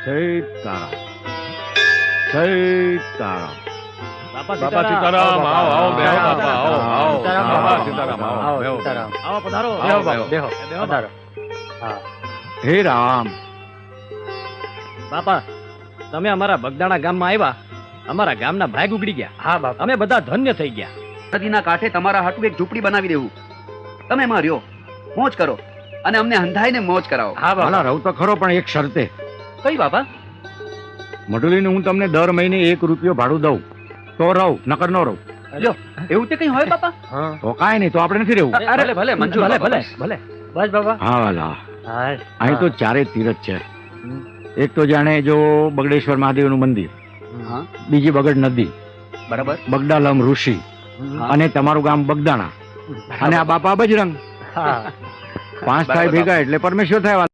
સીતારામ સીતારામ. બાપા સીતારામ, આવો આવો બેહો બાપા, આવો આવો. સીતારામ, બાપા સીતારામ, આવો બેહો. આવો પધારો. બેહો, બેહો. બેહો. પધારો. હા. હે રામ. બાપા તમે અમારા બગદાણા ગામમાં આવ્યા, અમારા ગામના ભાગ ઉગડી ગયા. હા બાપા. અમે બધા ધન્ય થઈ ગયા. નદીના કાંઠે તમારા હાટુ એક ઝૂંપડી બનાવી દેવું. તમે એમાં રહ્યો, મોજ કરો અને અમને હંધાઈને મોજ કરાવો. હા હાલા રહું તો ખરો, પણ એક શરતે. કઈ બાપા? મઢુલીને હું તમને દર મહિને 1 રૂપિયો ભાડું દઉં તો રહું, નકર ન રહું. જો એવું તે કઈ હોય બાપા? તો કાંઈ નહીં, તો આપણે નથી રહેવું. અરે ભલે મંજૂર ભલે બાપા. ભલે ભલે બસ બાપા. હા વાલા, હા અહીં તો ચારે તીરથ છે. એક તો જાણે જો બગડેશ્વર મહાદેવનું મંદિર, હા બીજી બગડ નદી, બરાબર. બગડાલમ ઋષિ, અને તમારું ગામ બગદાણા, અને આ બાપા બજરંગ. હા 5 થાય ભેગા એટલે પરમેશ્વર થાય.